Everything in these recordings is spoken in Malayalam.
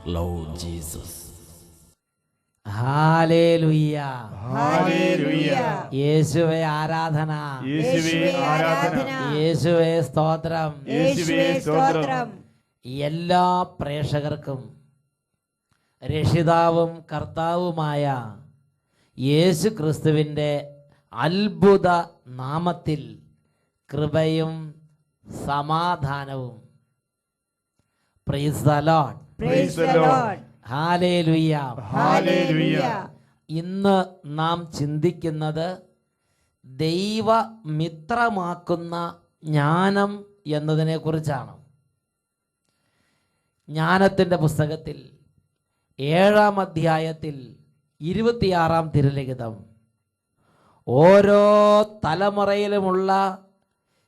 Lord Jesus. Hallelujah hallelujah. യേശുവേ ആരാധന, യേശുവേ ആരാധന, യേശുവേ സ്തോത്രം. യേശുവേ സ്തോത്രം. എല്ലാ പ്രേക്ഷകർക്കും രക്ഷിതാവും കർത്താവുമായ യേശു ക്രിസ്തുവിൻ്റെ അത്ഭുത നാമത്തിൽ കൃപയും സമാധാനവും. Price the Lord. Praise the Lord. Hallelujah. Hallelujah. ഇന്ന് നാം ചിന്തിക്കുന്നത് ദൈവമിത്രമാക്കുന്ന ജ്ഞാനം എന്നതിനെ കുറിച്ചാണ്. ജ്ഞാനത്തിൻ്റെ പുസ്തകത്തിൽ 7-ാം അധ്യായത്തിൽ 26-ാം തിരുലിഖിതം ഓരോ തലമുറയിലുമുള്ള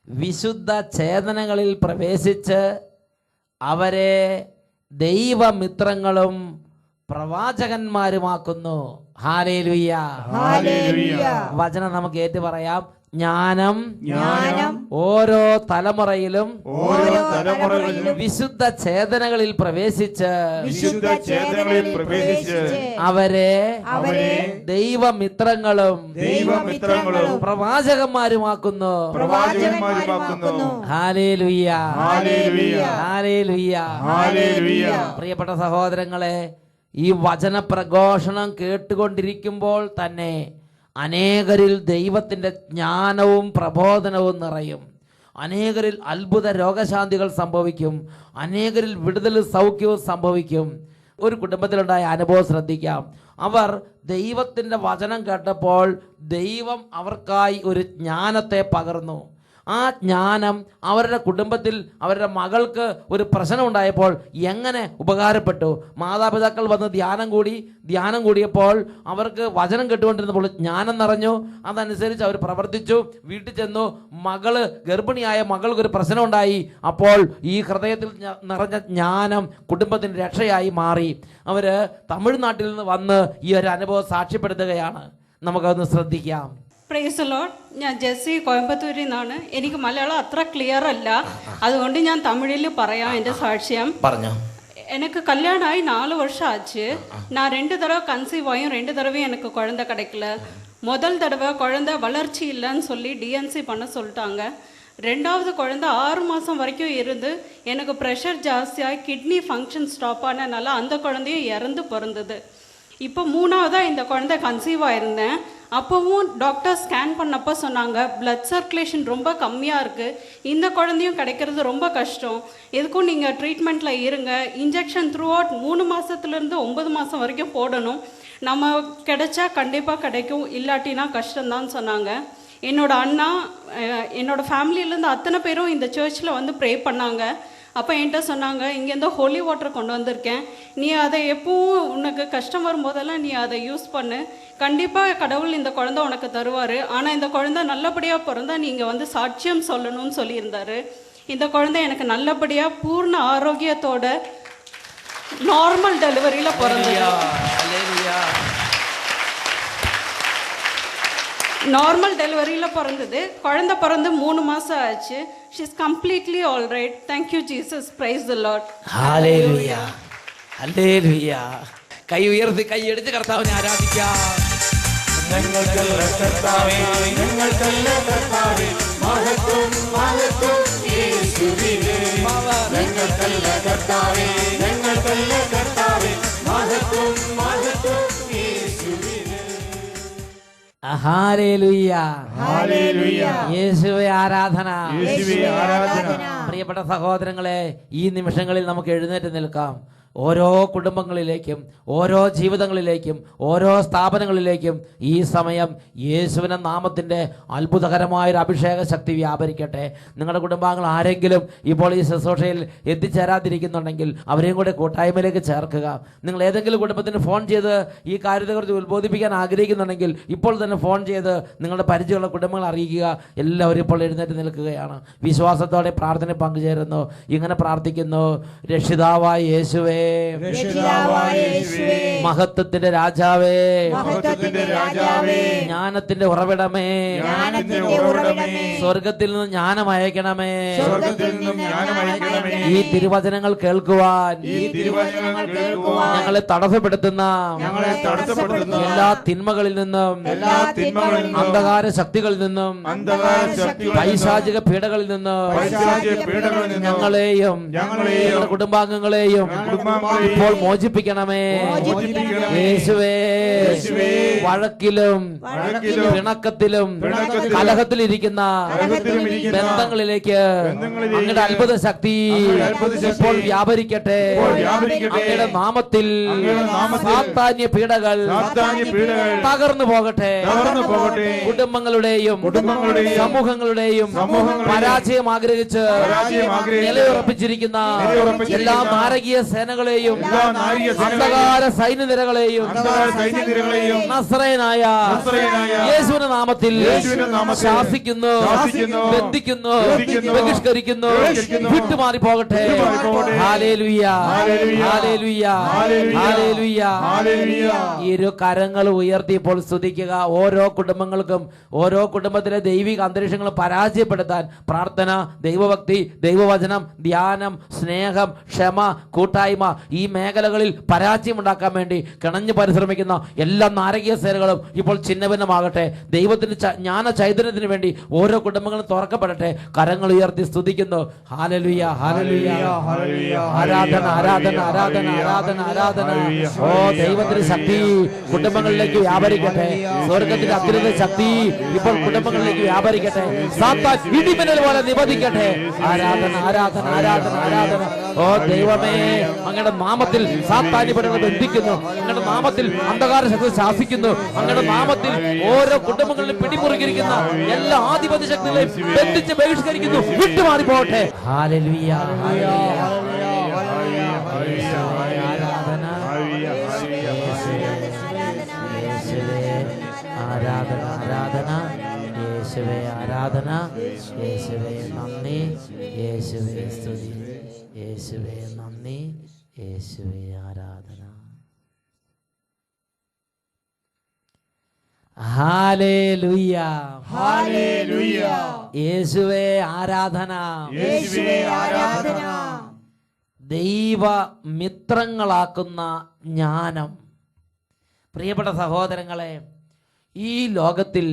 വിശുദ്ധ ചേതനകളിൽ പ്രവേശിച്ച് അവരെ ദൈവമിത്രങ്ങളും പ്രവാചകന്മാരുമാക്കുന്നു. ഹല്ലേലൂയ. ഹല്ലേലൂയ. വചനം നമുക്ക് ഏറ്റു പറയാം. ജ്ഞാനം ജ്ഞാനം ഓരോ തലമുറയിലും ഓരോ തലമുറകളിലും വിശുദ്ധ ചേതനകളിൽ പ്രവേശിച്ച് വിശുദ്ധ ചേതനകളിൽ പ്രവേശിച്ച് അവരെ അവരെ ദൈവമിത്രങ്ങളും ദൈവമിത്രങ്ങളും പ്രവാചകന്മാരുമാക്കുന്നു. പ്രവാചകന്മാരുമാക്കുന്നു. ഹല്ലേലൂയ. ഹല്ലേലൂയ. ഹല്ലേലൂയ. ഹല്ലേലൂയ. പ്രിയപ്പെട്ട സഹോദരങ്ങളെ, ഈ വചനപ്രഘോഷണം കേട്ടുകൊണ്ടിരിക്കുമ്പോൾ തന്നെ അനേകരിൽ ദൈവത്തിൻ്റെ ജ്ഞാനവും പ്രബോധനവും നിറയും. അനേകരിൽ അത്ഭുത രോഗശാന്തികൾ സംഭവിക്കും. അനേകരിൽ വിടുതലും സൗഖ്യവും സംഭവിക്കും. ഒരു കുടുംബത്തിലുണ്ടായ അനുഭവം ശ്രദ്ധിക്കാം. അവർ ദൈവത്തിൻ്റെ വചനം കേട്ടപ്പോൾ ദൈവം അവർക്കായി ഒരു ജ്ഞാനത്തെ പകർന്നു. ആ ജ്ഞാനം അവരുടെ കുടുംബത്തിൽ അവരുടെ മകൾക്ക് ഒരു പ്രശ്നം ഉണ്ടായപ്പോൾ എങ്ങനെ ഉപകാരപ്പെട്ടു. മാതാപിതാക്കൾ വന്ന് ധ്യാനം കൂടിയപ്പോൾ അവർക്ക് വചനം കേട്ടുകൊണ്ടിരുന്നപ്പോൾ ജ്ഞാനം നിറഞ്ഞു. അതനുസരിച്ച് അവർ പ്രവർത്തിച്ചു. വീട്ടിൽ ചെന്നു. ഗർഭിണിയായ മകൾക്കൊരു പ്രശ്നം ഉണ്ടായി. അപ്പോൾ ഈ ഹൃദയത്തിൽ നിറഞ്ഞ ജ്ഞാനം കുടുംബത്തിന് രക്ഷയായി മാറി. അവർ തമിഴ്നാട്ടിൽ നിന്ന് വന്ന് ഈ ഒരു അനുഭവം സാക്ഷ്യപ്പെടുത്തുകയാണ്. നമുക്കതൊന്ന് ശ്രദ്ധിക്കാം. Price the Lord. ഞാൻ ജെസ്സി കോയമ്പത്തൂരിൽ നിന്നാണ്. എനിക്ക് മലയാളം അത്ര ക്ലിയർ അല്ല, അതുകൊണ്ട് ഞാൻ തമിഴിൽ പറയാം എൻ്റെ സാക്ഷ്യം. പറഞ്ഞോ. எனக்கு கல்யாணம் ஆகி 4 வருஷம் ஆச்சு. நான் 2 தடவை கன்சீவ் ஆயும் 2 தடவையும் எனக்கு குழந்தை கிடைக்கல. முதல் தடவை குழந்தை வளர்ச்சி இல்லைன்னு சொல்லி டிஎன்சி பண்ண சொல்லிட்டாங்க. 2வது குழந்தை 6 மாதம் வரைக்கும் இருந்து எனக்கு ப்ரெஷர் ஜாஸ்தியாகி கிட்னி ஃபங்க்ஷன் ஸ்டாப் ஆனதுனால அந்த குழந்தையும் இறந்து பிறந்தது. இப்போ 3வதாக இந்த குழந்தை கன்சீவ் ஆயிருந்தேன். அப்போவும் டாக்டர் ஸ்கேன் பண்ணப்போ சொன்னாங்க பிளட் சர்க்குலேஷன் ரொம்ப கம்மியாக இருக்குது, இந்த குழந்தையும் கிடைக்கிறது ரொம்ப கஷ்டம், எதுக்கும் நீங்கள் ட்ரீட்மெண்ட்டில் இருங்க, இன்ஜெக்ஷன் த்ரூ அவுட் 3 மாதத்துலேருந்து 9 மாதம் வரைக்கும் போடணும், நம்ம கிடைச்சா கண்டிப்பாக கிடைக்கும், இல்லாட்டினா கஷ்டம்தான் சொன்னாங்க. என்னோட அண்ணா என்னோடய ஃபேமிலியிலேருந்து அத்தனை பேரும் இந்த சர்ச்சில் வந்து ப்ரே பண்ணாங்க. அப்போ என்கிட்ட சொன்னாங்க, இங்கேருந்து ஹோலி வாட்டர் கொண்டு வந்திருக்கேன், நீ அதை எப்பவும் உனக்கு கஷ்டம் வரும்போதெல்லாம் நீ அதை யூஸ் பண்ணு, கண்டிப்பாக கடவுள் இந்த குழந்தை உனக்கு தருவார், ஆனால் இந்த குழந்தை நல்லபடியாக பிறந்தா நீங்கள் வந்து சாட்சியம் சொல்லணும்னு சொல்லியிருந்தாரு. இந்த குழந்தை எனக்கு நல்லபடியாக பூர்ண ஆரோக்கியத்தோட நார்மல் டெலிவரியில் பிறந்தது. நார்மல் டெலிவரியில் பிறந்தது. குழந்தை பிறந்து 3 மாதம் ஆச்சு. She is completely all right. Thank you Jesus. Praise the Lord. Hallelujah. Hallelujah. കൈ ഉയർത്തി കൈ എടുത്ത് കർത്താവിനെ ആരാധിക്കാം. ഞങ്ങൾക്കല്ല കർത്താവേ, ഞങ്ങൾക്കല്ല കർത്താവേ, മഹത്വം മഹത്വം യേശുവിനേ. ഞങ്ങൾക്കല്ല കർത്താവേ, ഞങ്ങൾക്കല്ല കർത്താവേ, മഹത്വം മഹത്വം യേശുവിനേ. ഹല്ലേലൂയ. ഹല്ലേലൂയ. യേശുവേ ആരാധന. യേശുവേ ആരാധന. പ്രിയപ്പെട്ട സഹോദരങ്ങളെ, ഈ നിമിഷങ്ങളിൽ നമുക്ക് എഴുന്നേറ്റ് നിൽക്കാം. ഓരോ കുടുംബങ്ങളിലേക്കും ഓരോ ജീവിതങ്ങളിലേക്കും ഓരോ സ്ഥാപനങ്ങളിലേക്കും ഈ സമയം യേശുവിൻ്റെ നാമത്തിൻ്റെ അത്ഭുതകരമായൊരു അഭിഷേക ശക്തി വ്യാപരിക്കട്ടെ. നിങ്ങളുടെ കുടുംബാംഗങ്ങൾ ആരെങ്കിലും ഇപ്പോൾ ഈ ശുശ്രൂഷയിൽ എത്തിച്ചേരാതിരിക്കുന്നുണ്ടെങ്കിൽ അവരെയും കൂടെ കൂട്ടായ്മയിലേക്ക് ചേർക്കുക. നിങ്ങൾ ഏതെങ്കിലും കുടുംബത്തിന് ഫോൺ ചെയ്ത് ഈ കാര്യത്തെക്കുറിച്ച് ഉത്ബോധിപ്പിക്കാൻ ആഗ്രഹിക്കുന്നുണ്ടെങ്കിൽ ഇപ്പോൾ തന്നെ ഫോൺ ചെയ്ത് നിങ്ങളുടെ പരിചയമുള്ള കുടുംബങ്ങൾ അറിയിക്കുക. എല്ലാവരും ഇപ്പോൾ എഴുന്നേറ്റ് നിൽക്കുകയാണ്. വിശ്വാസത്തോടെ പ്രാർത്ഥന പങ്കുചേരുന്നു. ഇങ്ങനെ പ്രാർത്ഥിക്കുന്നു: രക്ഷിതാവായ യേശുവേ, രക്ഷിതാവായ യേശുവേ, മഹത്വത്തിന്റെ രാജാവേ, മഹത്വത്തിന്റെ രാജാവേ, ജ്ഞാനത്തിന്റെ ഉറവിടമേ, ജ്ഞാനത്തിന്റെ ഉറവിടമേ, സ്വർഗത്തിൽ നിന്ന് ജ്ഞാനം അയക്കണമേ. സ്വർഗ്ഗത്തിൽ നിന്നും ജ്ഞാനം അയക്കണമേ. ഈ തിരുവചനങ്ങൾ കേൾക്കുവാൻ ഈ തിരുവചനങ്ങൾ കേൾക്കുവാൻ ഞങ്ങളെ തടസ്സപ്പെടുത്തുന്ന ഞങ്ങളെ തടസ്സപ്പെടുത്തുന്ന എല്ലാ തിന്മകളിൽ നിന്നും, എല്ലാ തിന്മകളിൽ നിന്നും, അന്ധകാര ശക്തികളിൽ നിന്നും, അന്ധകാര ശക്തികളിൽ നിന്നും, പൈശാചിക പീഡകളിൽ നിന്നും പൈശാചിക പീഡകളിൽ നിന്നും ഞങ്ങളെയും ഞങ്ങളുടെ കുടുംബാംഗങ്ങളെയും കുടുംബാംഗങ്ങളെയും ഇപ്പോൾ മോചിപ്പിക്കണമേ. മോചിപ്പിക്കണമേ. യേശുവേ, യേശുവേ, വഴക്കിലും വഴക്കിലും, പിണക്കത്തിലും പിണക്കത്തിലും, കലഹത്തിലിരിക്കുന്ന കലഹത്തിലും ഇരിക്കുന്ന ബന്ധങ്ങളിലേക്ക് ബന്ധങ്ങളിലേക്ക് അങ്ങയുടെ അത്ഭുത ശക്തി അങ്ങയുടെ അത്ഭുത ശക്തി ഇപ്പോൾ വ്യാപരിക്കട്ടെ. ഇപ്പോൾ വ്യാപരിക്കട്ടെ. അങ്ങയുടെ നാമത്തിൽ അങ്ങയുടെ നാമത്തിൽ സാത്താന്യ പീഡകൾ സാത്താന്യ പീഡകൾ തകർന്നു പോകട്ടെ. തകർന്നു പോകട്ടെ. കുടുംബങ്ങളുടെയും സമൂഹങ്ങളുടെയും പരാജയം ആഗ്രഹിച്ച് നിലയുറപ്പിച്ചിരിക്കുന്ന എല്ലാ നാരകീയ സേനകളെയും അന്ധകാര സൈന്യനിരകളെയും നസ്രയനായ യേശുവിന്റെ നാമത്തിൽ ശാസിക്കുന്നു, ബന്ധിക്കുന്നു, ബഹിഷ്കരിക്കുന്നു, വിട്ടുമാറി പോകട്ടെ. Hallelujah, hallelujah, hallelujah. ഇരു കരങ്ങൾ ഉയർത്തി ഇപ്പോൾ സ്തുതിക്കുക. ഓരോ കുടുംബങ്ങൾക്കും, ഓരോ കുടുംബത്തിലെ ദൈവിക അന്തരീക്ഷങ്ങൾ പരാജയപ്പെടുത്താൻ പ്രാർത്ഥന, ദൈവഭക്തി, ദൈവവചനം, ധ്യാനം, സ്നേഹം, ക്ഷമ, കൂട്ടായ്മ, ഈ മേഖലകളിൽ പരാജയമുണ്ടാക്കാൻ വേണ്ടി കിണഞ്ഞു പരിശ്രമിക്കുന്ന എല്ലാ നാരകീയ സേനകളും ഇപ്പോൾ ചിഹ്നഭിന്നമാകട്ടെ. ദൈവത്തിന്റെ ജ്ഞാന ചൈതന്യത്തിന് വേണ്ടി ഓരോ കുടുംബങ്ങളും തുറക്കപ്പെടട്ടെ. കരങ്ങൾ ഉയർത്തി സ്തുതിക്കുന്നു. ഹല്ലേലൂയ, ഹല്ലേലൂയ, ആരാധന, ആരാധന, ആരാധന, ആരാധന, ആരാധന. ഓ, ദൈവത്തിന്റെ ശക്തി കുടുംബങ്ങളിലേക്ക് വ്യാപരിക്കട്ടെ. സ്വർഗത്തിന്റെ അത്യുന്നത ശക്തി ഇപ്പോൾ കുടുംബങ്ങളിലേക്ക് വ്യാപരിക്കട്ടെ. സാത്താൻ ഇടിമിന്നൽ പോലെ നിബന്ധിക്കട്ടെ. ആരാധന, ആരാധന, ആരാധന, ആരാധന. ഓ ദൈവമേ, അങ്ങയുടെ നാമത്തിൽ സാത്താന്യപ്പെടുന്നത് ബന്ധിക്കുന്നു. അങ്ങയുടെ നാമത്തിൽ അന്ധകാര ശക്തി ശാസിക്കുന്നു. അങ്ങയുടെ നാമത്തിൽ ഓരോ കുടുംബങ്ങളിലും പിടിമുറുകിയിരിക്കുന്ന എല്ലാ ആധിപത്യ ശക്തികളെയും ബന്ധിച്ച് ബഹിഷ്കരിക്കുന്നു. വിട്ടുമാറി പോകട്ടെ. ഹല്ലേലൂയ, ഹല്ലേലൂയ, ആരാധന, ആരാധന, ആരാധന, യേശുവേ ആരാധന, യേശുവേ നന്ദി, യേശുവേ സ്തുതി, യേശുവേ നന്ദി, യേശുവേ ആരാധന. ഹല്ലേലൂയ, ഹല്ലേലൂയ, യേശുവേ ആരാധന, യേശുവേ ആരാധന. ദൈവ മിത്രങ്ങളാക്കുന്ന ജ്ഞാനം. പ്രിയപ്പെട്ട സഹോദരങ്ങളെ, ഈ ലോകത്തിൽ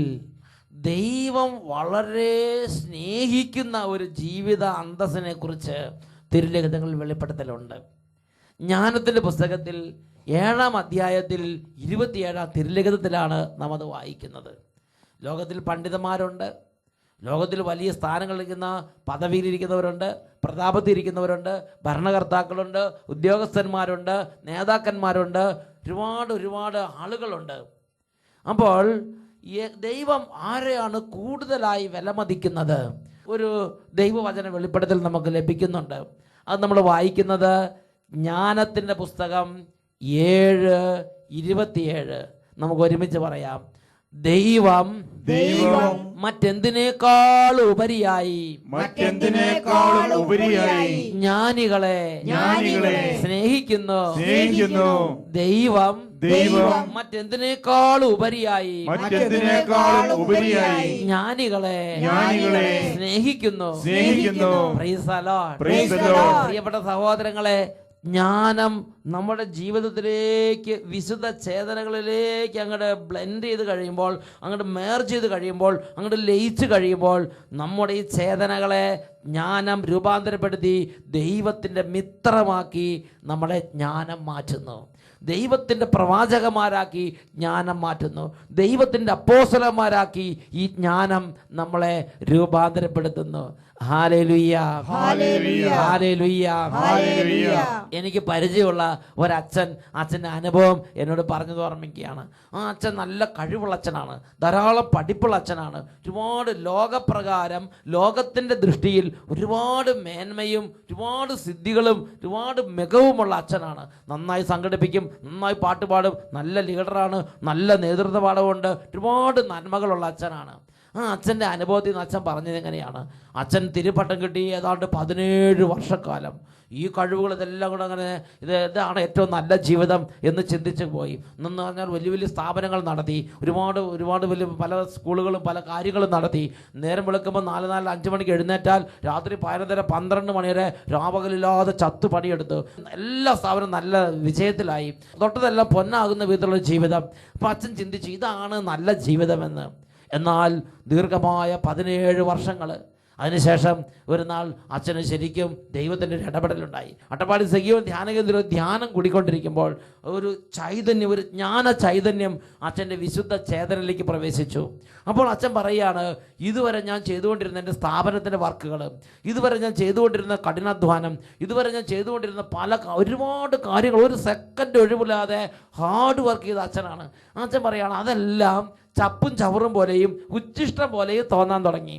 ദൈവം വളരെ സ്നേഹിക്കുന്ന ഒരു ജീവിത അന്തസ്സിനെ കുറിച്ച് തിരുലിഖിതങ്ങളിൽ വെളിപ്പെടുത്തലുണ്ട്. ജ്ഞാനത്തിൻ്റെ പുസ്തകത്തിൽ 7-ാം അധ്യായത്തിൽ 27-ാം തിരുലിഖിതത്തിലാണ് നാം അത് വായിക്കുന്നത്. ലോകത്തിൽ പണ്ഡിതന്മാരുണ്ട്, ലോകത്തിൽ വലിയ സ്ഥാനങ്ങളിരിക്കുന്ന പദവിയിലിരിക്കുന്നവരുണ്ട്, പ്രതാപത്തിരിക്കുന്നവരുണ്ട്, ഭരണകർത്താക്കളുണ്ട്, ഉദ്യോഗസ്ഥന്മാരുണ്ട്, നേതാക്കന്മാരുണ്ട്, ഒരുപാട് ആളുകളുണ്ട്. അപ്പോൾ ദൈവം ആരെയാണ് കൂടുതലായി വിലമതിക്കുന്നത്? ഒരു ദൈവവചന വെളിപ്പെടുത്തൽ നമുക്ക് ലഭിക്കുന്നുണ്ട്. അത് നമ്മൾ വായിക്കുന്നത് ജ്ഞാനത്തിൻ്റെ പുസ്തകം 7:27. നമുക്ക് ഒരുമിച്ച് പറയാം. ദൈവം മറ്റെന്തിനേക്കാൾ ഉപരിയായി ജ്ഞാനികളെ സ്നേഹിക്കുന്നു. ദൈവം മറ്റെന്തിനേക്കാൾ ഉപരിയായി ജ്ഞാനികളെ സ്നേഹിക്കുന്നു. Price the Lord. പ്രിയപ്പെട്ട സഹോദരങ്ങളെ, ജ്ഞാനം നമ്മുടെ ജീവിതത്തിലേക്ക്, വിശുദ്ധ ചേതനകളിലേക്ക് അങ്ങോട്ട് ബ്ലെൻഡ് ചെയ്ത് കഴിയുമ്പോൾ, അങ്ങോട്ട് മേർജ് ചെയ്ത് കഴിയുമ്പോൾ, അങ്ങോട്ട് ലയിച്ച് കഴിയുമ്പോൾ നമ്മുടെ ഈ ചേതനകളെ ജ്ഞാനം രൂപാന്തരപ്പെടുത്തി ദൈവത്തിൻ്റെ മിത്രമാക്കി നമ്മളെ ജ്ഞാനം മാറ്റുന്നു. ദൈവത്തിൻ്റെ പ്രവാചകന്മാരാക്കി ജ്ഞാനം മാറ്റുന്നു. ദൈവത്തിൻ്റെ അപ്പോസ്തലന്മാരാക്കി ഈ ജ്ഞാനം നമ്മളെ രൂപാന്തരപ്പെടുത്തുന്നു. Hallelujah, hallelujah, hallelujah. എനിക്ക് പരിചയമുള്ള അച്ഛൻ്റെ അനുഭവം എന്നോട് പറഞ്ഞത് ഓർമ്മിക്കുകയാണ്. ആ അച്ഛൻ നല്ല കഴിവുള്ള അച്ഛനാണ്, ധാരാളം പഠിപ്പുള്ള അച്ഛനാണ്, ഒരുപാട് ലോകപ്രകാരം ലോകത്തിൻ്റെ ദൃഷ്ടിയിൽ ഒരുപാട് മേന്മയും ഒരുപാട് സിദ്ധികളും ഒരുപാട് മികവുമുള്ള അച്ഛനാണ്. നന്നായി സംഘടിപ്പിക്കും, നന്നായി പാട്ട് പാടും, നല്ല ലീഡറാണ്, നല്ല നേതൃത്വ പാഠമുണ്ട്, ഒരുപാട് നന്മകളുള്ള അച്ഛനാണ്. ആ അച്ഛൻ്റെ അനുഭവത്തിൽ നിന്ന് അച്ഛൻ പറഞ്ഞത് എങ്ങനെയാണ്? അച്ഛൻ തിരുപ്പട്ടം കിട്ടി ഏതാണ്ട് 17 വർഷക്കാലം ഈ കഴിവുകൾ ഇതെല്ലാം കൂടെ അങ്ങനെ ഇതാണ് ഏറ്റവും നല്ല ജീവിതം എന്ന് ചിന്തിച്ച് പോയി. എന്ന് പറഞ്ഞാൽ വലിയ വലിയ സ്ഥാപനങ്ങൾ നടത്തി, ഒരുപാട് വലിയ പല സ്കൂളുകളും പല കാര്യങ്ങളും നടത്തി. നേരം വെളുക്കുമ്പോൾ 4-5 മണിക്ക് എഴുന്നേറ്റാൽ രാത്രി 11-12 മണി വരെ രാപകലില്ലാതെ ചത്തു പണിയെടുത്ത് എല്ലാ സ്ഥാപനവും നല്ല വിജയത്തിലായി. തൊട്ടതെല്ലാം പൊന്നാകുന്ന വിധത്തിലുള്ള ജീവിതം. അപ്പം അച്ഛൻ ചിന്തിച്ചു ഇതാണ് നല്ല ജീവിതമെന്ന്. എന്നാൽ ദീർഘമായ 17 വർഷങ്ങൾ അതിനുശേഷം ഒരു നാൾ അച്ഛന് ശരിക്കും ദൈവത്തിൻ്റെ ഒരു ഇടപെടലുണ്ടായി. അട്ടപ്പാടി സജീവൻ ധ്യാനകേന്ദ്രം ധ്യാനം കൂടിക്കൊണ്ടിരിക്കുമ്പോൾ ഒരു ചൈതന്യം, ഒരു ജ്ഞാന ചൈതന്യം അച്ഛൻ്റെ വിശുദ്ധ ചേതനയിലേക്ക് പ്രവേശിച്ചു. അപ്പോൾ അച്ഛൻ പറയുകയാണ്, ഇതുവരെ ഞാൻ ചെയ്തുകൊണ്ടിരുന്ന എൻ്റെ സ്ഥാപനത്തിൻ്റെ വർക്കുകൾ, ഇതുവരെ ഞാൻ ചെയ്തുകൊണ്ടിരുന്ന കഠിനാധ്വാനം, ഇതുവരെ ഞാൻ ചെയ്തുകൊണ്ടിരുന്ന ഒരുപാട് കാര്യങ്ങൾ ഒരു സെക്കൻഡ് ഒഴിവില്ലാതെ ഹാർഡ് വർക്ക് ചെയ്ത അച്ഛനാണ്. അച്ഛൻ പറയുകയാണ് അതെല്ലാം ചപ്പും ചവറും പോലെയും ഉച്ഛിഷ്ടം പോലെയും തോന്നാൻ തുടങ്ങി.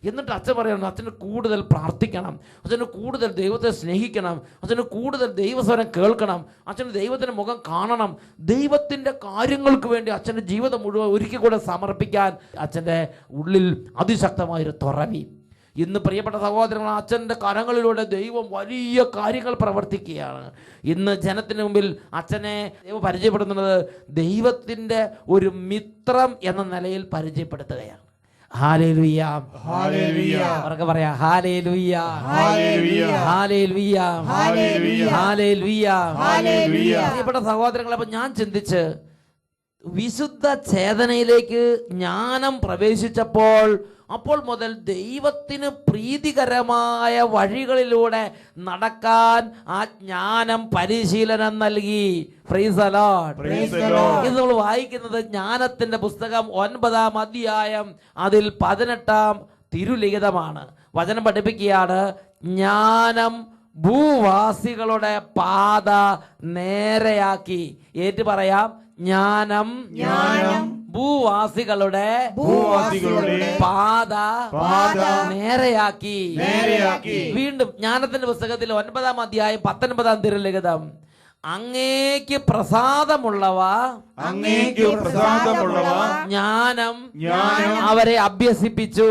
എന്നിട്ട് അച്ഛൻ പറയണം അച്ഛന് കൂടുതൽ പ്രാർത്ഥിക്കണം, അച്ഛന് കൂടുതൽ ദൈവത്തെ സ്നേഹിക്കണം, അച്ഛന് കൂടുതൽ ദൈവസ്വരം കേൾക്കണം, അച്ഛന് ദൈവത്തിൻ്റെ മുഖം കാണണം, ദൈവത്തിൻ്റെ കാര്യങ്ങൾക്ക് വേണ്ടി അച്ഛൻ്റെ ജീവിതം മുഴുവൻ ഒരിക്കൽ കൂടെ സമർപ്പിക്കാൻ അച്ഛൻ്റെ ഉള്ളിൽ അതിശക്തമായൊരു തുറവി. ഇന്ന് പ്രിയപ്പെട്ട സഹോദരങ്ങൾ, അച്ഛൻ്റെ കരങ്ങളിലൂടെ ദൈവം വലിയ കാര്യങ്ങൾ പ്രവർത്തിക്കുകയാണ്. ഇന്ന് ജനത്തിന് മുമ്പിൽ അച്ഛനെ ദൈവം പരിചയപ്പെടുത്തുന്നത് ദൈവത്തിൻ്റെ ഒരു മിത്രം എന്ന നിലയിൽ പരിചയപ്പെടുത്തുകയാണ്. Hallelujah, hallelujah. ഉറക്കെ പറയാ hallelujah, hallelujah, hallelujah, hallelujah, hallelujah, hallelujah. പ്രിയപ്പെട്ട സഹോദരങ്ങളെ, അപ്പം ഞാൻ ചിന്തിച്ച് വിശുദ്ധ ചേതനയിലേക്ക് ജ്ഞാനം പ്രവേശിച്ചപ്പോൾ അപ്പോൾ മുതൽ ദൈവത്തിന് പ്രീതികരമായ വഴികളിലൂടെ നടക്കാൻ ആ ജ്ഞാനം പരിശീലനം നൽകി. Price the Lord. ഇത് നമ്മൾ വായിക്കുന്നത് ജ്ഞാനത്തിന്റെ പുസ്തകം 9-ാം അധ്യായം അതിൽ 18-ാം തിരുലിഖിതമാണ്. വചനം പഠിപ്പിക്കുകയാണ്, ജ്ഞാനം ഭൂവാസികളുടെ പാത നേരെയാക്കി. ഏറ്റു പറയാം, ജ്ഞാനം ഭൂവാസികളുടെ പാത നേരെയാക്കി. വീണ്ടും ജ്ഞാനത്തിന്റെ പുസ്തകത്തിൽ 9-ാം അധ്യായം 19-ാം തിരുലിഖിതം, അങ്ങേക്ക് പ്രസാദമുള്ളവ ജ്ഞാനം അവരെ അഭ്യസിപ്പിച്ചു.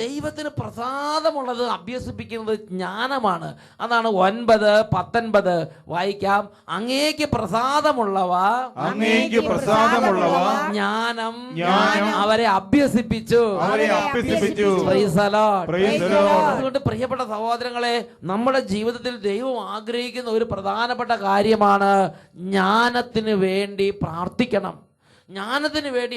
ദൈവത്തിന് പ്രസാദമുള്ളത് അഭ്യസിപ്പിക്കുന്നത് ജ്ഞാനമാണ്. അതാണ് 9:19 വായിക്കാം. അങ്ങേക്ക് പ്രസാദമുള്ളവ ജ്ഞാനം അവരെ അഭ്യസിപ്പിച്ചു. അതുകൊണ്ട് പ്രിയപ്പെട്ട സഹോദരങ്ങളെ, നമ്മുടെ ജീവിതത്തിൽ ദൈവം ആഗ്രഹിക്കുന്ന ഒരു പ്രധാനപ്പെട്ട കാര്യമാണ് ജ്ഞാനത്തിന് വേണ്ടി പ്രാർത്ഥിക്കണം. ജ്ഞാനത്തിന് വേണ്ടി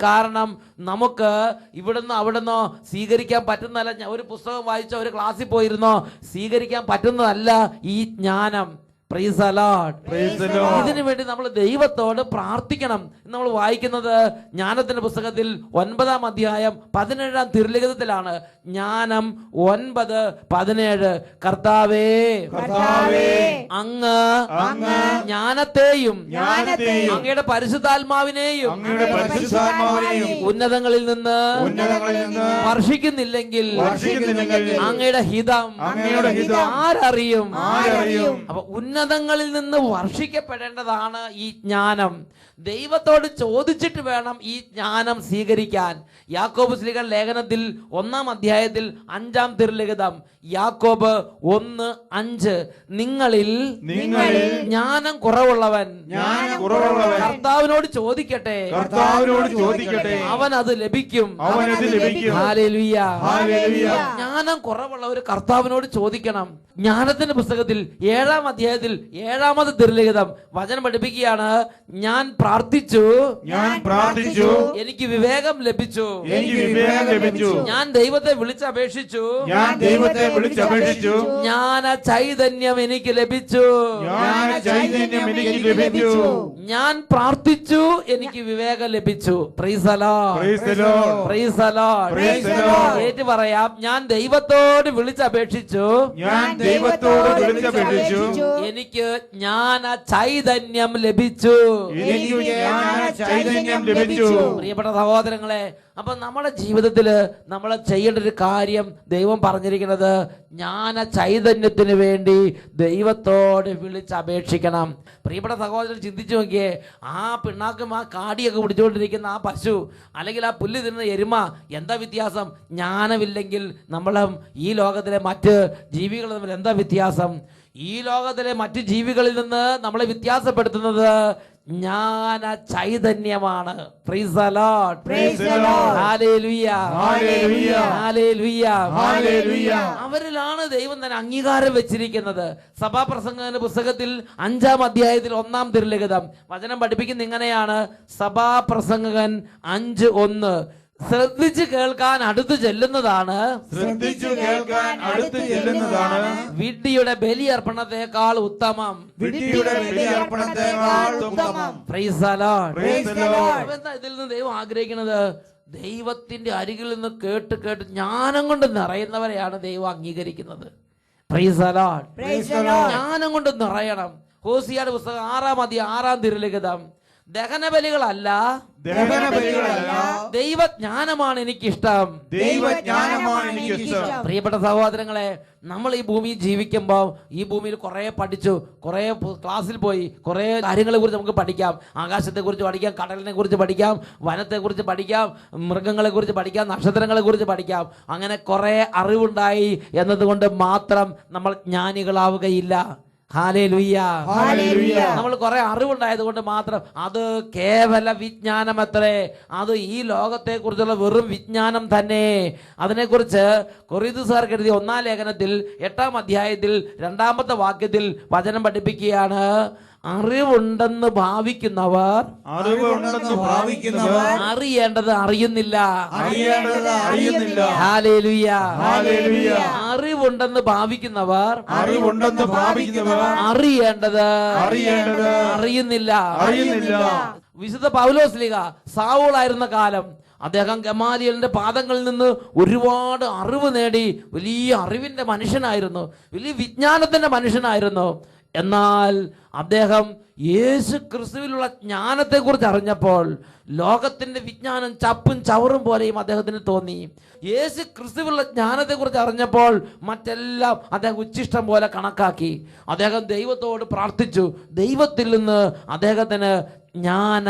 കാരണം നമുക്ക് ഇവിടുന്ന് അവിടുന്ന് സ്വീകരിക്കാൻ പറ്റുന്നതല്ല. ഒരു പുസ്തകം വായിച്ചോ ഒരു ക്ലാസ്സിൽ പോയിരുന്നോ സ്വീകരിക്കാൻ പറ്റുന്നതല്ല ഈ ജ്ഞാനം. Price the Lord. ഇതിനു വേണ്ടി നമ്മൾ ദൈവത്തോട് പ്രാർത്ഥിക്കണം. നമ്മൾ വായിക്കുന്നത് ജ്ഞാനത്തിന്റെ പുസ്തകത്തിൽ 9-ാം അധ്യായം 17-ാം തിരുലിഖിതത്തിലാണ്. ജ്ഞാനം 9:17, കർത്താവേ അങ്ങ് ജ്ഞാനത്തെയും അങ്ങയുടെ പരിശുദ്ധാത്മാവിനെയും ഉന്നതങ്ങളിൽ നിന്ന് വർഷിക്കുന്നില്ലെങ്കിൽ അങ്ങയുടെ ഹിതം ആരറിയും? അപ്പൊ ഉന്നതങ്ങളിൽ നിന്ന് വർഷിക്കപ്പെടേണ്ടതാണ് ഈ ജ്ഞാനം. ദൈവത്തോട് ചോദിച്ചിട്ട് വേണം ഈ ജ്ഞാനം സ്വീകരിക്കാൻ. യാക്കോബ് ശ്ലീഹ ലേഖനത്തിൽ 1-ാം അധ്യായത്തിൽ 5-ാം തിരുലിഖിതം, യാക്കോബ് 1:5, നിങ്ങളിൽ ജ്ഞാനം കുറവുള്ളവൻ കർത്താവിനോട് ചോദിക്കട്ടെ, അവൻ അത് ലഭിക്കും. ഹല്ലേലൂയ. ജ്ഞാനം കുറവുള്ള ഒരു കർത്താവിനോട് ചോദിക്കണം. ജ്ഞാനത്തിന്റെ പുസ്തകത്തിൽ 7-ാം അധ്യായത്തിൽ 7-ാമത് തിരുലിഖിതം വചനം പഠിപ്പിക്കുകയാണ്, ഞാൻ പ്രാർത്ഥിച്ചു, എനിക്ക് വിവേകം ലഭിച്ചു, ഞാൻ ദൈവത്തെ വിളിച്ചപേക്ഷിച്ചു, ജ്ഞാന ചൈതന്യം എനിക്ക് ലഭിച്ചു. ഞാൻ പ്രാർത്ഥിച്ചു, എനിക്ക് വിവേകം ലഭിച്ചു. Price the Lord. Praise the Lord. ഏറ്റു പറയാം, ഞാൻ ദൈവത്തോട് വിളിച്ചപേക്ഷിച്ചു, എനിക്ക് ജ്ഞാന ചൈതന്യം ലഭിച്ചു. പ്രിയപ്പെട്ട സഹോദരങ്ങളെ, അപ്പൊ നമ്മുടെ ജീവിതത്തിൽ നമ്മൾ ചെയ്യേണ്ട ഒരു കാര്യം ദൈവം പറഞ്ഞിരിക്കുന്നത് ജ്ഞാന ചൈതന്യത്തിന് വേണ്ടി ദൈവത്തോട് വിളിച്ചപേക്ഷിക്കണം. പ്രിയപ്പെട്ട സഹോദരൻ, ചിന്തിച്ചു നോക്കിയേ, ആ പിണ്ണാക്കും ആ കാടിയൊക്കെ പിടിച്ചുകൊണ്ടിരിക്കുന്ന ആ പശു അല്ലെങ്കിൽ ആ പുല്ല് തിന്നുന്ന എരുമ, എന്താ വ്യത്യാസം? ജ്ഞാനമില്ലെങ്കിൽ നമ്മളും ഈ ലോകത്തിലെ മറ്റ് ജീവികൾ തമ്മിൽ എന്താ വ്യത്യാസം? ഈ ലോകത്തിലെ മറ്റ് ജീവികളിൽ നിന്ന് നമ്മളെ വ്യത്യാസപ്പെടുത്തുന്നത് ജ്ഞാന ചൈതന്യമാണ്. Praise the Lord, praise the Lord, hallelujah, hallelujah, hallelujah, hallelujah. അവരിലാണ് ദൈവം തന്നെ അംഗീകാരം വെച്ചിരിക്കുന്നത്. സഭാപ്രസംഗത്തിന്റെ പുസ്തകത്തിൽ 5-ാം അധ്യായത്തിൽ 1-ാം തിരുലിഖിതം വചനം പഠിപ്പിക്കുന്ന ഇങ്ങനെയാണ്. സഭാപ്രസംഗകൻ 5:1, ശ്രദ്ധിച്ചു കേൾക്കാൻ അടുത്തു ചെല്ലുന്നതാണ്, ശ്രദ്ധിച്ചു കേൾക്കാൻ അടുത്ത് ചെല്ലുന്നതാണ് വിഡ്ഢിയുടെ ബലിയർപ്പണത്തെക്കാൾ ഉത്തമം. വിഡ്ഢിയുടെ ബലിയർപ്പണത്തെക്കാൾ ഉത്തമം. Price the Lord, praise the Lord. എന്താ ഇതിൽ നിന്ന് ദൈവം ആഗ്രഹിക്കുന്നത്? ദൈവത്തിന്റെ അരികിൽ നിന്ന് കേട്ട് കേട്ട് ജ്ഞാനം കൊണ്ട് നിറയുന്നവരെയാണ് ദൈവം അംഗീകരിക്കുന്നത്. Praise the Lord, praise the Lord. ജ്ഞാനം കൊണ്ട് നിറയണം. ഹോസിയയുടെ പുസ്തകം 6-ാം അധ്യായം 6-ാം തിരുലിഖിതം, ദഹനബലികളല്ല, ദഹനബലികളല്ല, ദൈവജ്ഞാനമാണ് എനിക്കിഷ്ടം. ദൈവജ്ഞാനമാണ് എനിക്കിഷ്ടം. പ്രിയപ്പെട്ട സഹോദരങ്ങളെ, നമ്മൾ ഈ ഭൂമിയിൽ ജീവിക്കുമ്പോൾ ഈ ഭൂമിയിൽ കുറേ പഠിച്ചു, കുറേ ക്ലാസ്സിൽ പോയി, കുറേ കാര്യങ്ങളെ കുറിച്ച് നമുക്ക് പഠിക്കാം. ആകാശത്തെക്കുറിച്ച് പഠിക്കാം, കടലിനെ കുറിച്ച് പഠിക്കാം, വനത്തെക്കുറിച്ച് പഠിക്കാം, മൃഗങ്ങളെ കുറിച്ച് പഠിക്കാം, നക്ഷത്രങ്ങളെ കുറിച്ച് പഠിക്കാം. അങ്ങനെ കുറേ അറിവുണ്ടായി എന്നതുകൊണ്ട് മാത്രം നമ്മൾ ജ്ഞാനികളാവുകയില്ല. Hallelujah, hallelujah. നമ്മൾ കുറെ അറിവുണ്ടായത് കൊണ്ട് മാത്രം അത് കേവല വിജ്ഞാനമത്രേ. അത് ഈ ലോകത്തെ കുറിച്ചുള്ള വെറും വിജ്ഞാനം തന്നെ. അതിനെക്കുറിച്ച് കൊറിന്തോസുകാർക്ക് എഴുതിയ 1-ാം ലേഖനത്തിൽ 8-ാം അധ്യായത്തിൽ 2-ാമത്തെ വാക്യത്തിൽ വചനം പഠിപ്പിക്കുകയാണ്. അറിവുണ്ടെന്ന് ഭാവിക്കുന്നവർ അറിയേണ്ടത് അറിയുന്നില്ല. Hallelujah, hallelujah. അറിവുണ്ടെന്ന് ഭാവിക്കുന്നവർ അറിയേണ്ടത് അറിയുന്നില്ല. വിശുദ്ധ പൗലോസ്ലീഹ സാവൂളായിരുന്ന കാലം അദ്ദേഹം ഗമാലിയലിന്റെ പാദങ്ങളിൽ നിന്ന് ഒരുപാട് അറിവ് നേടി. വലിയ അറിവിന്റെ മനുഷ്യനായിരുന്നു, വലിയ വിജ്ഞാനത്തിന്റെ മനുഷ്യനായിരുന്നു. എന്നാൽ അദ്ദേഹം യേശു ക്രിസ്തുവിലുള്ള ജ്ഞാനത്തെക്കുറിച്ച് അറിഞ്ഞപ്പോൾ ലോകത്തിന്റെ വിജ്ഞാനം ചപ്പും ചവറും പോലെയും അദ്ദേഹത്തിന് തോന്നി. യേശു ക്രിസ്തുവിലുള്ള ജ്ഞാനത്തെക്കുറിച്ച് അറിഞ്ഞപ്പോൾ മറ്റെല്ലാം അദ്ദേഹം ഉച്ഛിഷ്ടം പോലെ കണക്കാക്കി. അദ്ദേഹം ദൈവത്തോട് പ്രാർത്ഥിച്ചു. ദൈവത്തിൽ നിന്ന് അദ്ദേഹത്തിന് ജ്ഞാന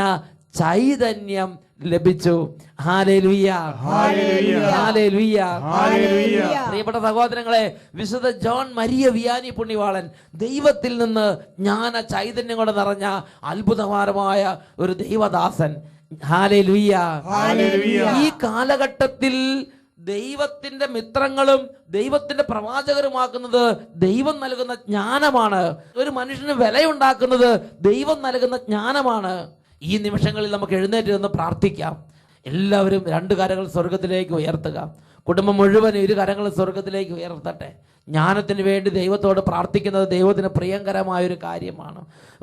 ചൈതന്യം ലഭിച്ചു. Hallelujah, hallelujah, hallelujah, hallelujah. പ്രിയപ്പെട്ട സഹോദരങ്ങളെ, വിശുദ്ധ ജോൺ മരിയ വിയാനി പുണ്യവാളൻ ദൈവത്തിൽ നിന്ന് ജ്ഞാന ചൈതന്യം കൊണ്ട് നിറഞ്ഞ അത്ഭുതകരമായ ഒരു ദൈവദാസൻ. Hallelujah, hallelujah. ഈ കാലഘട്ടത്തിൽ ദൈവത്തിന്റെ മിത്രങ്ങളും ദൈവത്തിന്റെ പ്രവാചകരുമാക്കുന്നത് ദൈവം നൽകുന്ന ജ്ഞാനമാണ്. ഒരു മനുഷ്യന് വിലയുണ്ടാക്കുന്നത് ദൈവം നൽകുന്ന ജ്ഞാനമാണ്. ഈ നിമിഷങ്ങളിൽ നമുക്ക് എഴുന്നേറ്റ് നിന്ന് പ്രാർത്ഥിക്കാം. എല്ലാവരും 2 കരങ്ങൾ സ്വർഗത്തിലേക്ക് ഉയർത്തുക. കുടുംബം മുഴുവൻ 2 കരങ്ങൾ സ്വർഗത്തിലേക്ക് ഉയർത്തട്ടെ. ജ്ഞാനത്തിന് വേണ്ടി ദൈവത്തോട് പ്രാർത്ഥിക്കുന്നത് ദൈവത്തിന് പ്രിയങ്കരമായൊരു കാര്യമാണ്.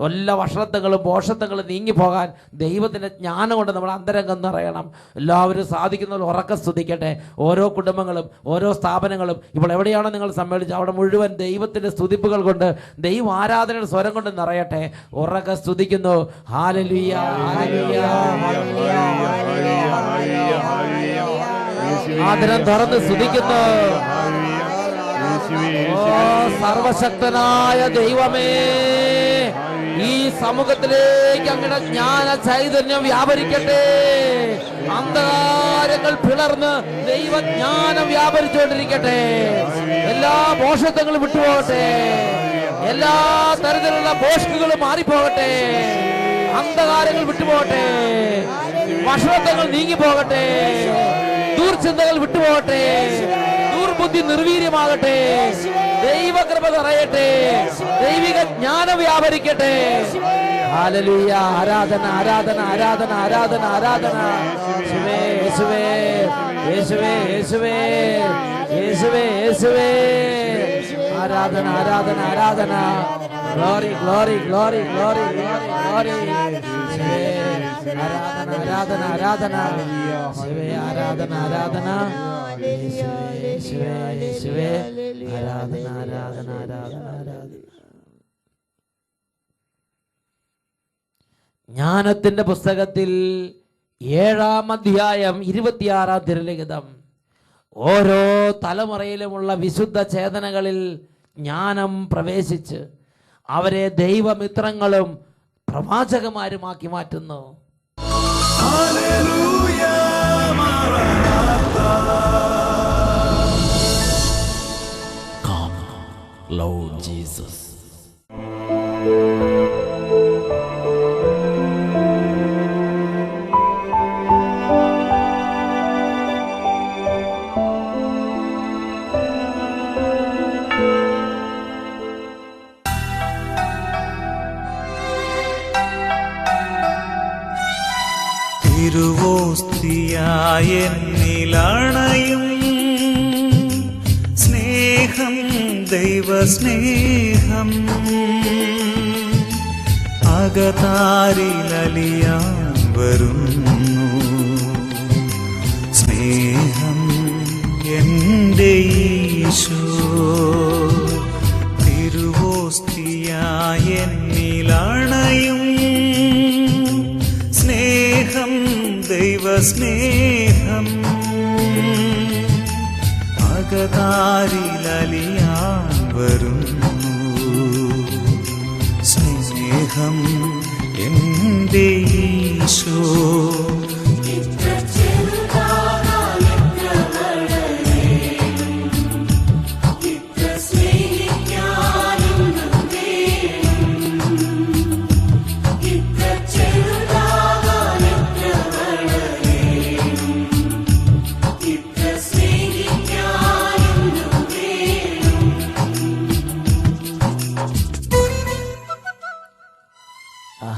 എല്ലാ വഷളത്തങ്ങളും പോഷത്വങ്ങളും നീങ്ങിപ്പോകാൻ ദൈവത്തിൻ്റെ ജ്ഞാനം കൊണ്ട് നമ്മൾ അന്തരംഗം നിറയണം. എല്ലാവരും സാധിക്കുന്നവർ ഉറക്കെ സ്തുതിക്കട്ടെ. ഓരോ കുടുംബങ്ങളും ഓരോ സ്ഥാപനങ്ങളും ഇപ്പോൾ എവിടെയാണോ നിങ്ങൾ സമ്മേളിച്ച് അവിടെ മുഴുവൻ ദൈവത്തിൻ്റെ സ്തുതിപ്പുകൾ കൊണ്ട് ദൈവ ആരാധനയുടെ സ്വരം കൊണ്ട് നിറയട്ടെ. ഉറക്കെ സ്തുതിക്കുന്നു. ഹല്ലേലൂയ, ഹല്ലേലൂയ, ആദരം തുറന്ന് സ്തുതിക്കുന്നു. സർവശക്തനായ ദൈവമേ, ഈ സമൂഹത്തിലേക്ക് അങ്ങയുടെ ജ്ഞാന ചൈതന്യം വ്യാപരിക്കട്ടെ. അന്ധകാരങ്ങൾ പിളർന്ന് ദൈവജ്ഞാനം വ്യാപരിച്ചുകൊണ്ടിരിക്കട്ടെ. എല്ലാ മോഷത്വങ്ങളും വിട്ടുപോകട്ടെ. എല്ലാ തരത്തിലുള്ള ഭോഷ്കുകളും മാറിപ്പോകട്ടെ. അന്ധകാരങ്ങൾ വിട്ടുപോകട്ടെ. വഷളത്വങ്ങൾ നീങ്ങിപ്പോകട്ടെ. ദൂർചിന്തകൾ വിട്ടുപോകട്ടെ. ദുർബുദ്ധി നിർവീര്യമാകട്ടെ. ദൈവകൃപ നിറയട്ടെ. ദൈവിക ജ്ഞാനം വ്യാപരിക്കട്ടെ. ഹല്ലേലൂയ. ആരാധന, ആരാധന, ആരാധന, ആരാധന, ആരാധന. യേശുവേ, യേശുവേ, യേശുവേ, യേശുവേ, യേശുവേ, യേശുവേ. ആരാധന, ആരാധന, ആരാധന. Glory, glory, glory, glory, glory, glory. ആരാധന, ആരാധന, ആരാധന. യേശുവേ, ആരാധന, ആരാധന. യേശുവേ, യേശുവേ, ആരാധന, ആരാധന, ആരാധന, ആരാധന. ജ്ഞാനത്തിന്റെ പുസ്തകത്തിൽ 7-ാം അധ്യായം 26-ാം തിരുലിഖിതം. ഓരോ തലമുറയിലുമുള്ള വിശുദ്ധ ചേതനകളിൽ ജ്ഞാനം പ്രവേശിച്ച് അവരെ ദൈവമിത്രങ്ങളും പ്രവാചകന്മാരുമാക്കി മാറ്റുന്നു. Come, Lord Jesus. തിരുവോസ്തിയായെന്നിലണയും സ്നേഹം, ദൈവസ്നേഹം അകതാരിലലിയാൻ വരുന്നു. സ്നേഹം എൻ്റെ ഈശോ, തിരുവോസ്തിയായെന്നിലണയും സ്നേഹം, ദൈവസ്നേഹം അകതാരിലലിയാൻ വരുന്നു. സ്നേഹം എൻ്റെ ഈശോ,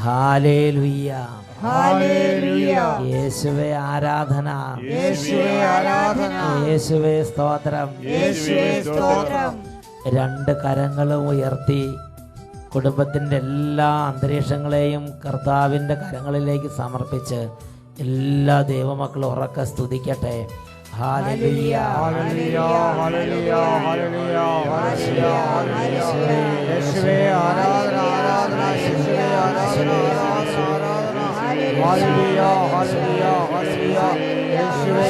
ഹല്ലേലൂയ, ഹല്ലേലൂയ. യേശുവേ ആരാധന, യേശുവേ ആരാധന, യേശുവേ സ്തോത്രം. യേശുവേ സ്തോത്രം. 2 കരങ്ങളും ഉയർത്തി കുടുംബത്തിൻ്റെ എല്ലാ അന്തരീക്ഷങ്ങളെയും കർത്താവിൻ്റെ കരങ്ങളിലേക്ക് സമർപ്പിച്ച് എല്ലാ ദൈവമക്കളും ഉറക്കെ സ്തുതിക്കട്ടെ. Hallelujah, hallelujah, hallelujah, hallelujah, hallelujah, hallelujah. യേശുവേ ആരാധന, ആരാധന, യേശുവേ ആരാധന, ആരാധന, ആരാധന. Hallelujah, hallelujah, hallelujah. യേശുവേ,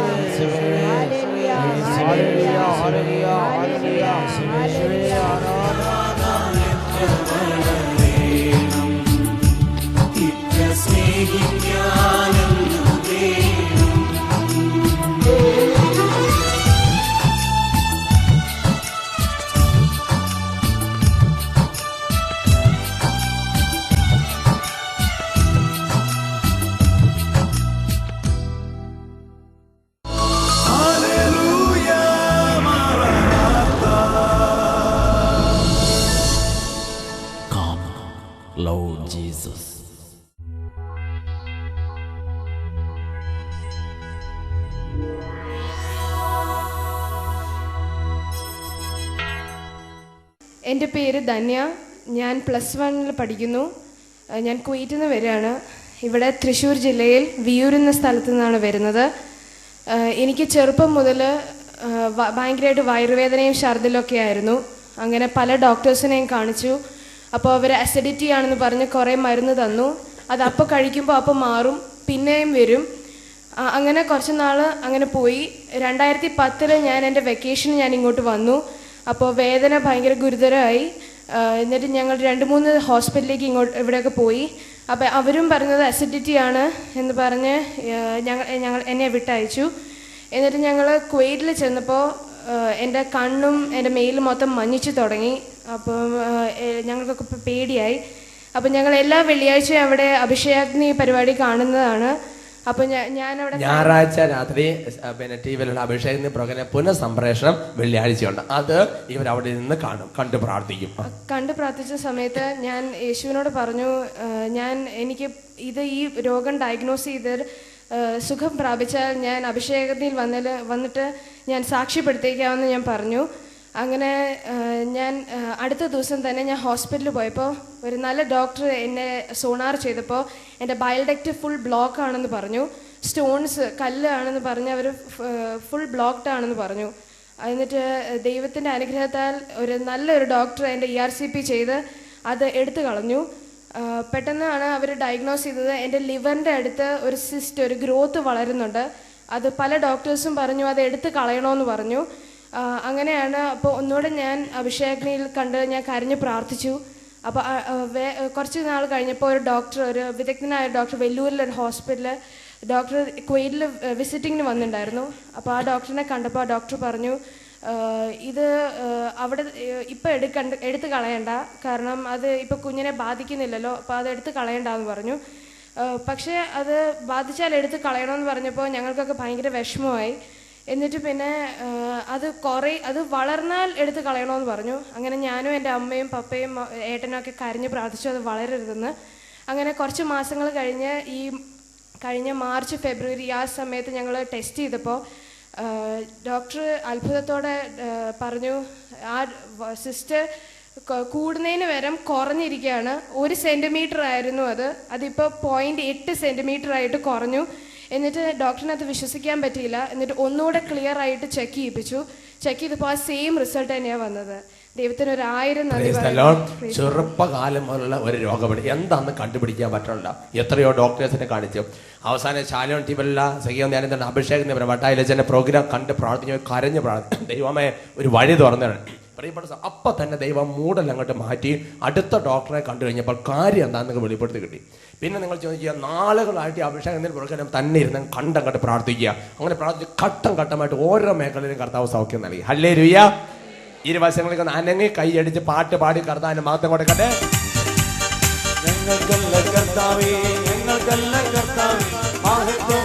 യേശുവേ, ഹല്ലേലൂയ, ഹല്ലേലൂയ, ഹല്ലേലൂയ. യേശുവേ ആരാധന. Come, Lord Jesus. എൻ്റെ പേര് ധന്യ. ഞാൻ +1 പഠിക്കുന്നു. ഞാൻ കുവൈറ്റിൽ നിന്ന് വരികയാണ്. ഇവിടെ തൃശ്ശൂർ ജില്ലയിൽ വിയൂർ എന്ന സ്ഥലത്തു നിന്നാണ് വരുന്നത്. എനിക്ക് ചെറുപ്പം മുതൽ ഭയങ്കരമായിട്ട് വയറുവേദനയും ഛർദിലൊക്കെ ആയിരുന്നു. അങ്ങനെ പല ഡോക്ടേഴ്സിനെയും കാണിച്ചു. അപ്പോൾ അവർ അസിഡിറ്റി ആണെന്ന് പറഞ്ഞ് കുറേ മരുന്ന് തന്നു. അത് അപ്പോൾ കഴിക്കുമ്പോൾ അപ്പോൾ മാറും, പിന്നെയും വരും. അങ്ങനെ കുറച്ച് നാൾ അങ്ങനെ പോയി. 2010 ഞാൻ എൻ്റെ വെക്കേഷന് ഞാൻ ഇങ്ങോട്ട് വന്നു. അപ്പോൾ വേദന ഭയങ്കര ഗുരുതരമായി. എന്നിട്ട് ഞങ്ങൾ 2-3 ഹോസ്പിറ്റലിലേക്ക് ഇവിടെയൊക്കെ പോയി. അപ്പോൾ അവരും പറഞ്ഞത് അസിഡിറ്റി ആണ് എന്ന് പറഞ്ഞ് എന്നെ വിട്ടയച്ചു. എന്നിട്ട് ഞങ്ങൾ കുവൈറ്റിൽ ചെന്നപ്പോൾ എൻ്റെ കണ്ണും എൻ്റെ മേലും മൊത്തം മഞ്ഞിച്ചു തുടങ്ങി. അപ്പം ഞങ്ങൾക്കൊക്കെ പേടിയായി. അപ്പം ഞങ്ങൾ എല്ലാ വെള്ളിയാഴ്ചയും അവിടെ അഭിഷേകാഗ്നി പരിപാടി കാണുന്നതാണ്. അപ്പോൾ ഞാനവിടെ ഞായറാഴ്ച രാത്രി പിന്നെ ടിവിയിലുള്ള അഭിഷേകത്തിന് പ്രോഗ്രാം പുനഃസംപ്രേഷണം വെള്ളിയാഴ്ചയുണ്ട്. അത് ഇവരവിടെ നിന്ന് കണ്ടു പ്രാർത്ഥിക്കും. കണ്ടു പ്രാർത്ഥിച്ച സമയത്ത് ഞാൻ യേശുവിനോട് പറഞ്ഞു, എനിക്ക് ഈ രോഗം ഡയഗ്നോസ് ചെയ്ത് സുഖം പ്രാപിച്ചാൽ ഞാൻ അഭിഷേകത്തിൽ വന്നിട്ട് ഞാൻ സാക്ഷ്യപ്പെടുത്തിക്കാമെന്ന് ഞാൻ പറഞ്ഞു. അങ്ങനെ ഞാൻ അടുത്ത ദിവസം തന്നെ ഞാൻ ഹോസ്പിറ്റലിൽ പോയപ്പോൾ ഒരു നല്ല ഡോക്ടർ എന്നെ സോണാർ ചെയ്തപ്പോൾ എൻ്റെ ബയൽഡക്റ്റ് ഫുൾ ബ്ലോക്ക് ആണെന്ന് പറഞ്ഞു. സ്റ്റോൺസ് കല്ലാണെന്ന് പറഞ്ഞ് അവർ ഫുൾ ബ്ലോക്ക്ഡ് ആണെന്ന് പറഞ്ഞു. എന്നിട്ട് ദൈവത്തിൻ്റെ അനുഗ്രഹത്താൽ നല്ലൊരു ഡോക്ടർ എൻ്റെ ERCP ചെയ്ത് അത് എടുത്തു കളഞ്ഞു. പെട്ടെന്നാണ് അവർ ഡയഗ്നോസ് ചെയ്തത് എൻ്റെ ലിവറിൻ്റെ അടുത്ത് ഒരു സിസ്റ്റ്, ഒരു ഗ്രോത്ത് വളരുന്നുണ്ട്. അത് പല ഡോക്ടേഴ്സും പറഞ്ഞു അത് എടുത്ത് കളയണമെന്ന് പറഞ്ഞു. അങ്ങനെയാണ് അപ്പോൾ ഒന്നുകൂടെ ഞാൻ അഭിഷേകിനിയിൽ കണ്ട് ഞാൻ കരഞ്ഞ് പ്രാർത്ഥിച്ചു. അപ്പോൾ കുറച്ച് നാൾ കഴിഞ്ഞപ്പോൾ ഒരു ഡോക്ടർ, ഒരു വിദഗ്ധനായ ഡോക്ടർ വെല്ലൂരിലൊരു ഹോസ്പിറ്റലിൽ ഡോക്ടർ കുവൈറ്റിൽ വിസിറ്റിങ്ങിന് വന്നിട്ടുണ്ടായിരുന്നു. അപ്പോൾ ആ ഡോക്ടറിനെ കണ്ടപ്പോൾ ആ ഡോക്ടർ പറഞ്ഞു ഇത് അവിടെ ഇപ്പം എടുത്ത് കളയണ്ട, കാരണം അത് ഇപ്പോൾ കുഞ്ഞിനെ ബാധിക്കുന്നില്ലല്ലോ, അപ്പോൾ അത് എടുത്ത് കളയണ്ടെന്ന് പറഞ്ഞു. പക്ഷേ അത് ബാധിച്ചാൽ എടുത്ത് കളയണമെന്ന് പറഞ്ഞപ്പോൾ ഞങ്ങൾക്കൊക്കെ ഭയങ്കര വിഷമമായി. എന്നിട്ട് പിന്നെ അത് വളർന്നാൽ എടുത്ത് കളയണമെന്ന് പറഞ്ഞു. അങ്ങനെ ഞാനും എൻ്റെ അമ്മയും പപ്പയും ഏട്ടനും ഒക്കെ കരഞ്ഞ് പ്രാർത്ഥിച്ചു അത് വളരരുതെന്ന്. അങ്ങനെ കുറച്ച് മാസങ്ങൾ കഴിഞ്ഞ് ഈ കഴിഞ്ഞ മാർച്ച് ഫെബ്രുവരി ആ സമയത്ത് ഞങ്ങൾ ടെസ്റ്റ് ചെയ്തപ്പോൾ ഡോക്ടർ അത്ഭുതത്തോടെ പറഞ്ഞു ആ സിസ്റ്റർ കൂടുന്നതിന് വരം കുറഞ്ഞിരിക്കുകയാണ്. 1 സെൻറ്റിമീറ്റർ ആയിരുന്നു അതിപ്പോൾ 0.8 സെൻറ്റിമീറ്റർ ആയിട്ട് കുറഞ്ഞു. എന്നിട്ട് ഡോക്ടറിന് അത് വിശ്വസിക്കാൻ പറ്റിയില്ല. എന്നിട്ട് ഒന്നുകൂടെ ക്ലിയർ ആയിട്ട് ചെക്ക് ചെയ്യിപ്പിച്ചു. ചെക്ക് ചെയ്തപ്പോൾ ആ സെയിം റിസൾട്ട് തന്നെയാണ് വന്നത്. ദൈവത്തിന് 1000 നന്ദി. ചെറുപ്പകാലം മുതലുള്ള ഒരു രോഗമാണ് എന്താണെന്ന് കണ്ടുപിടിക്കാൻ പറ്റണില്ല. എത്രയോ ഡോക്ടേഴ്സിനെ കാണിച്ചു. അവസാനം ശാലോൺ ടിവല്ല സഖിയം ധ്യാനം അഭിഷേകത്തിന് വട്ടായിലച്ചൻ്റെ പ്രോഗ്രാം കണ്ട് പ്രാർത്ഥിച്ചു, കരഞ്ഞ് പ്രാർത്ഥിച്ചു. ദൈവമേ ഒരു വഴി തുറന്നാണ്. അപ്പം തന്നെ ദൈവം മൂടൽ അങ്ങോട്ട് മാറ്റി അടുത്ത ഡോക്ടറെ കണ്ടു കഴിഞ്ഞപ്പോൾ കാര്യം എന്താണെന്ന് വെളിപ്പെടുത്തി കിട്ടി. പിന്നെ നിങ്ങൾ ചോദിക്കുക, നാളുകളായിട്ട് അഭിഷേകത്തിന് പ്രോഗ്രാം തന്നെ ഇരുന്ന് കണ്ടങ്ങോട്ട് പ്രാർത്ഥിക്കുക. അങ്ങനെ പ്രാർത്ഥിച്ച് ഘട്ടം ഘട്ടമായിട്ട് ഓരോ മേഖലയിലും കർത്താവ് സൗഖ്യം നൽകി. ഹല്ലേലൂയ. ഇരുവശങ്ങളിലേക്ക് അനങ്ങി കൈയടിച്ച് പാട്ട് പാടി കർത്താവിന്റെ മഹത്വം കൊടുക്കട്ടെ. ഞങ്ങൾക്കല്ല കർത്താവേ, ഞങ്ങൾക്കല്ല കർത്താവേ, മഹത്വം